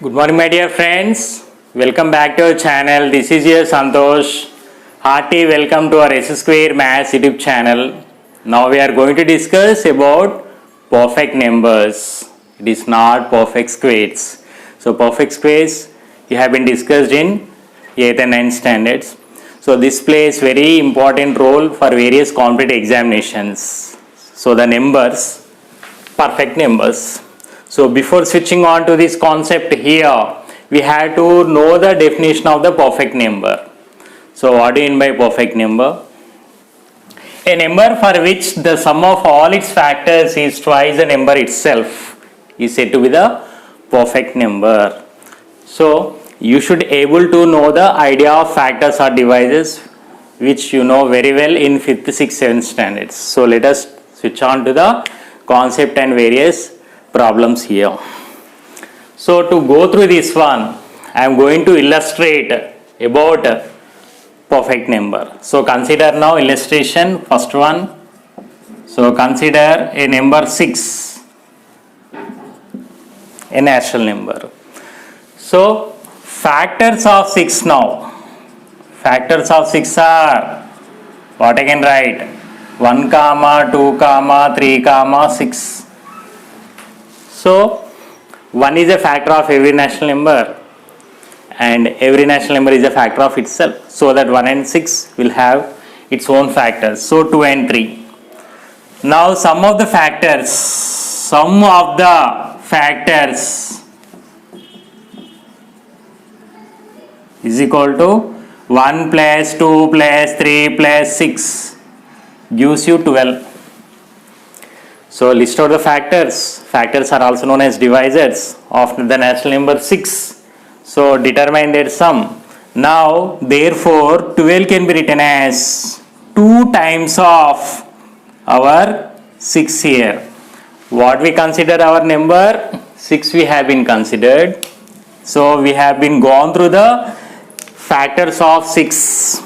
Good morning, my dear friends. Welcome back to our channel. This is your Santosh. Hearty welcome to our S Square Maths YouTube channel. Now we are going to discuss about perfect numbers. It is not perfect squares. So perfect squares you have been discussed in 8th and 9th standards. So this plays very important role for various competitive examinations. So the numbers, perfect numbers. So before switching on to this concept here, we have to know the definition of the perfect number. So what do you mean by perfect number? A number for which the sum of all its factors is twice the number itself is said to be the perfect number. So you should able to know the idea of factors or divisors, which you know very well in 5th, 6th, 7th standards. So let us switch on to the concept and various problems here. So to go through this one, I am going to illustrate about perfect number. So consider now illustration, first one. So consider a number 6, a natural number. So factors of 6 now. Factors of 6 are, what I can write, 1, 2, 3, 6. So 1 is a factor of every natural number and every natural number is a factor of itself. So that 1 and 6 will have its own factors. So 2 and 3. Now sum of the factors is equal to 1 plus 2 plus 3 plus 6 gives you 12. So list out the factors. Factors are also known as divisors of the natural number 6. So determine their sum. Now therefore 12 can be written as 2 times of our 6 here. What we consider our number? 6 we have been considered. So we have been gone through the factors of 6.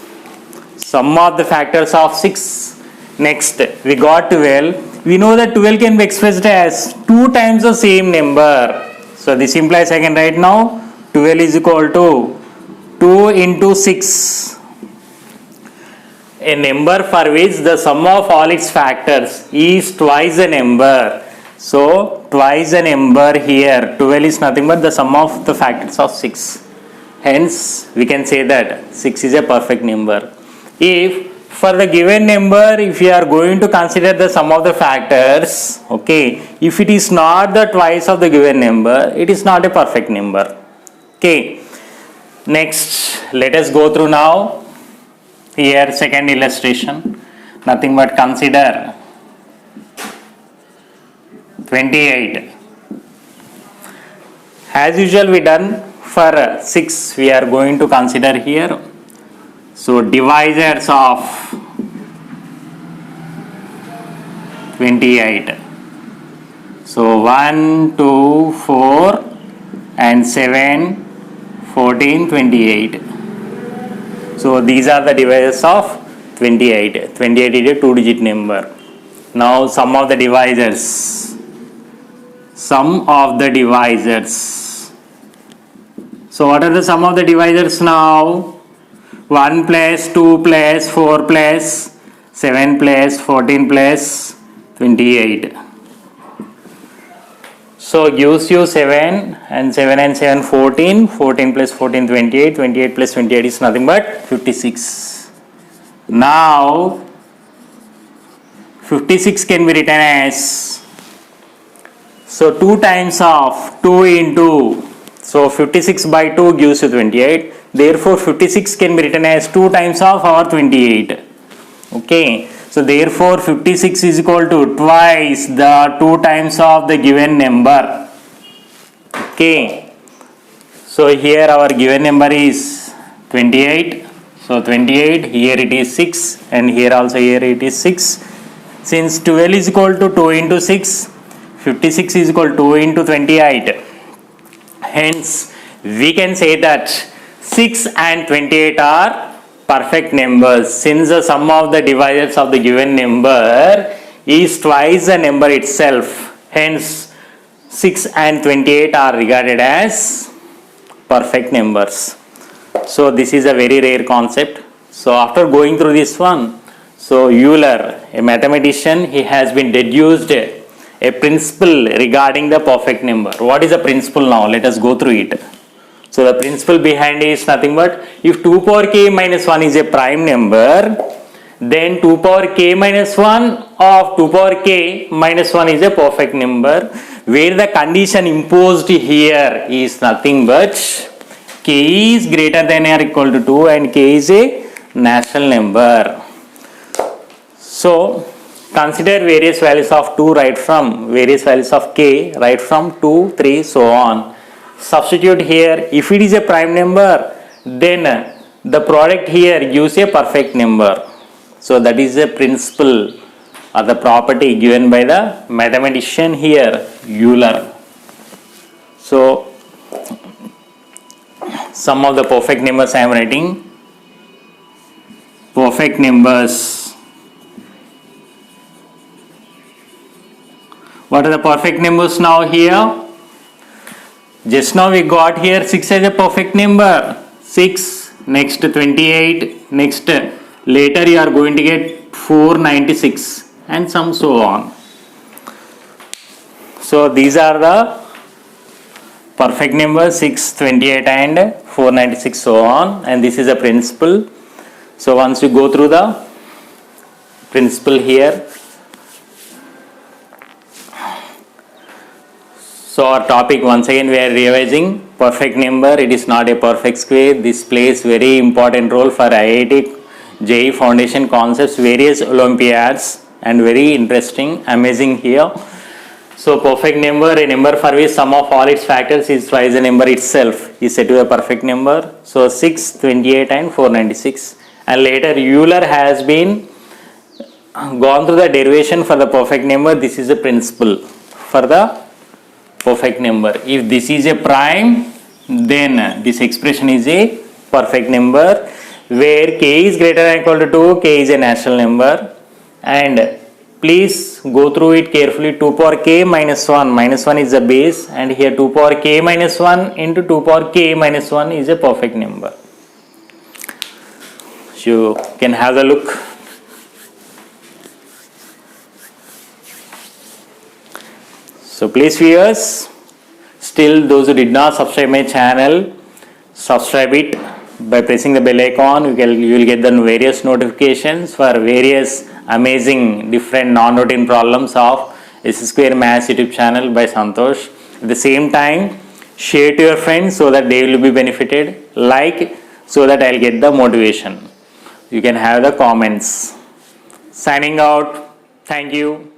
Sum of the factors of 6. Next we got 12. We know that 12 can be expressed as 2 times the same number. So this implies I can write now 12 is equal to 2 into 6. A number for which the sum of all its factors is twice the number. So twice the number here. 12 is nothing but the sum of the factors of 6. Hence we can say that 6 is a perfect number. If for the given number, if you are going to consider the sum of the factors, okay, if it is not the twice of the given number, it is not a perfect number. Okay. Next, let us go through now. Here, second illustration. Nothing but consider 28. As usual, we done for 6. We are going to consider here. So divisors of 28. So 1, 2, 4 and 7, 14, 28. So these are the divisors of 28. 28 is a 2-digit number. Now sum of the divisors. Sum of the divisors. So what are the sum of the divisors now? 1 plus 2 plus 4 plus 7 plus 14 plus 28. So gives you 7 and 7 14. 14 plus 14 28. 28 plus 28 is nothing but 56. Now 56 can be written as, so 2 times of 2 into, so 56 by 2 gives you 28. Therefore 56 can be written as 2 times of our 28. Okay. So therefore 56 is equal to twice the 2 times of the given number. Okay. So here our given number is 28. So 28, here it is 6 and here also here it is 6. Since 12 is equal to 2 into 6, 56 is equal to 2 into 28. Hence we can say that 6 and 28 are perfect numbers. Since the sum of the divisors of the given number is twice the number itself, hence 6 and 28 are regarded as perfect numbers. So this is a very rare concept. So after going through this one, so Euler, a mathematician, he has been deduced a principle regarding the perfect number. What is the principle now? Let us go through it. So the principle behind it is nothing but if 2 power k minus 1 is a prime number, then 2 power k minus 1 of 2 power k minus 1 is a perfect number, where the condition imposed here is nothing but k is greater than or equal to 2 and k is a natural number. So consider various values of 2 right from various values of k right from 2, 3 so on. Substitute here, if it is a prime number, then the product here gives a perfect number. So that is a principle or the property given by the mathematician here, Euler. So some of the perfect numbers I am writing. Perfect numbers. What are the perfect numbers now here? Just now we got here 6 as a perfect number. 6, next 28, next later you are going to get 496 and some so on. So these are the perfect numbers 6, 28 and 496 so on, and this is a principle. So once you go through the principle here, so our topic once again we are revising perfect number. It is not a perfect square. This plays very important role for IIT JEE Foundation concepts, various Olympiads, and very interesting, amazing here. So perfect number, a number for which sum of all its factors is twice the number itself, is said to be a perfect number. So 6, 28 and 496. And later Euler has been gone through the derivation for the perfect number. This is a principle for the perfect number. If this is a prime, then this expression is a perfect number, where k is greater than or equal to 2, k is a natural number. And please go through it carefully. 2 power k minus 1, minus 1 is the base, and here 2 power k minus 1 into 2 power k minus 1 is a perfect number. So you can have a look. So please viewers, still those who did not subscribe my channel, subscribe it by pressing the bell icon. You will get the various notifications for various amazing different non-routine problems of S Square Maths YouTube channel by Santosh. At the same time, share to your friends so that they will be benefited. Like so that I'll get the motivation. You can have the comments. Signing out. Thank you.